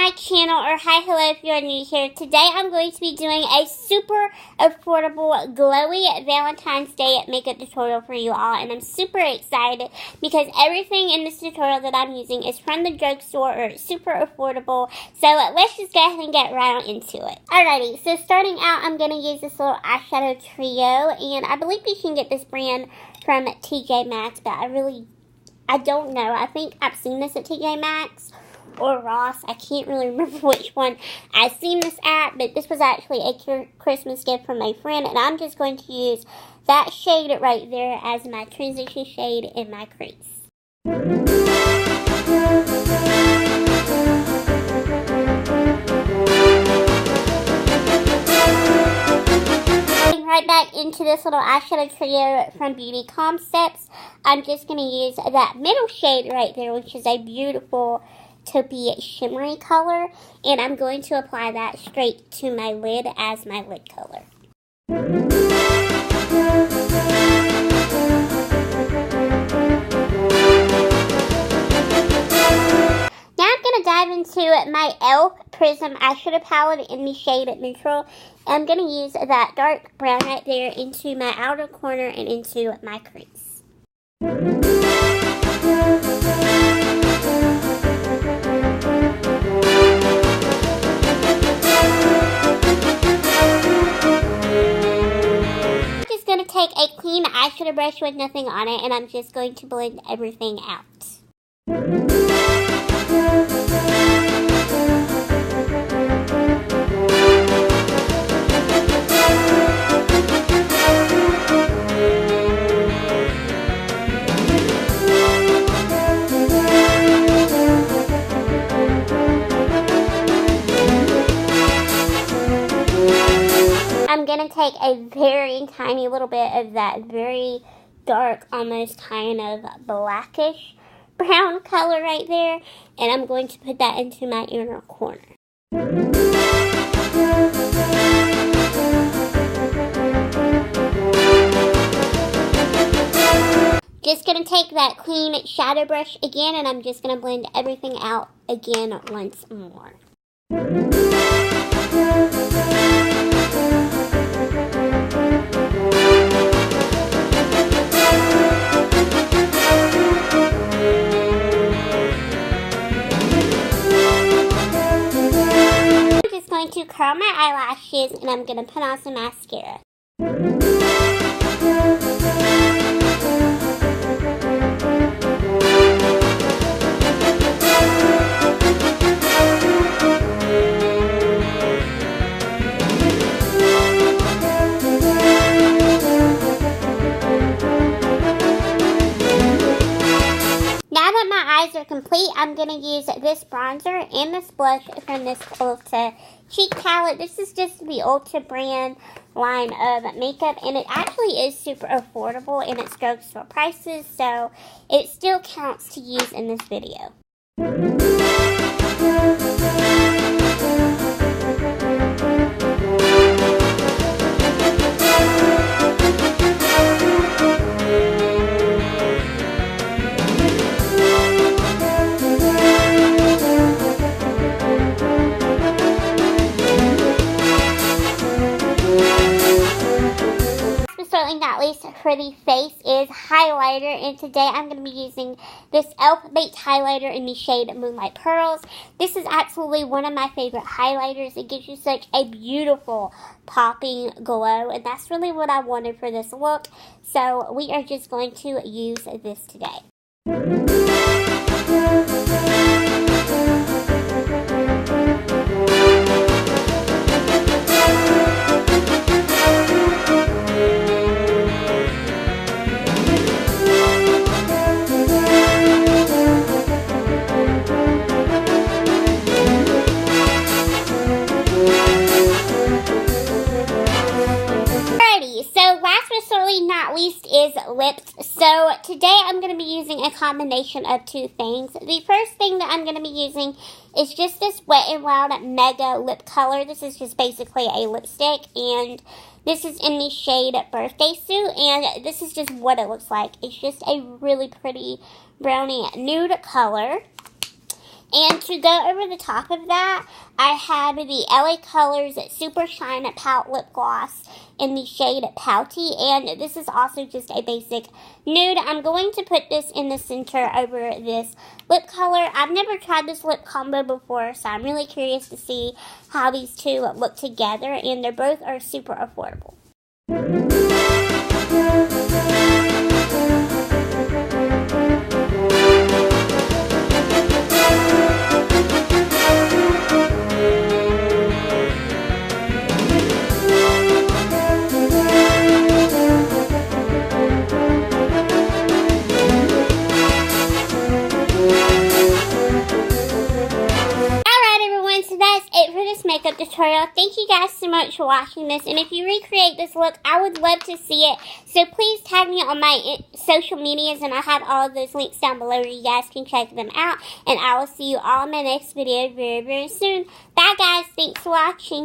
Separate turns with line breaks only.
my channel, or hi, hello if you're new here. Today I'm going to be doing a super affordable Glowy Valentine's Day makeup tutorial for you all, and I'm super excited because everything in this tutorial that I'm using is from the drugstore or it's super affordable. So let's just go ahead and get right on into it. Alrighty, so starting out, I'm going to use this little eyeshadow trio, and I believe you can get this brand from TJ Maxx, but I don't know. I think I've seen this at TJ Maxx or Ross. I can't really remember which one I've seen this at, but this was actually a Christmas gift from my friend, and I'm just going to use that shade right there as my transition shade in my crease. Right back into this little eyeshadow trio from Beauty Concepts. I'm just going to use that middle shade right there, which is a beautiful taupey shimmery color, and I'm going to apply that straight to my lid as my lid color. Now I'm going to dive into my e.l.f. Prism eyeshadow palette in the shade Neutral. I'm going to use that dark brown right there into my outer corner and into my crease. Now I'm just going to take a clean eyeshadow brush with nothing on it, and I'm just going to blend everything out. I'm going to take a very tiny little bit of that very dark, almost kind of blackish brown color right there, and I'm going to put that into my inner corner. Just going to take that clean shadow brush again, and I'm just going to blend everything out again once more. To curl my eyelashes, and I'm going to put on some mascara. Now that my eyes are complete, I'm going to use this bronzer and this blush from this Ulta cheek palette. This is just the Ulta brand line of makeup, and it actually is super affordable in its drugstore prices, so it still counts to use in this video. Not least for the face is highlighter, and today I'm going to be using this e.l.f. Baked highlighter in the shade Moonlight Pearls. This is absolutely one of my favorite highlighters. It gives you such a beautiful popping glow, and that's really what I wanted for this look, so we are just going to use this today. Not least is lips. So today I'm going to be using a combination of two things. The first thing that I'm going to be using is just this Wet n Wild Mega Lip Color. This is just basically a lipstick, and this is in the shade Birthday Suit, and this is just what it looks like. It's just a really pretty brownie nude color. And to go over the top of that, I have the LA Colors Super Shine Pout Lip Gloss in the shade Pouty. And this is also just a basic nude. I'm going to put this in the center over this lip color. I've never tried this lip combo before, so I'm really curious to see how these two look together. And they both are super affordable. Makeup tutorial. Thank you guys so much for watching this, and if you recreate this look, I would love to see it, so please tag me on my social medias, and I have all of those links down below where you guys can check them out, and I will see you all in my next video very, very soon. Bye guys, thanks for watching.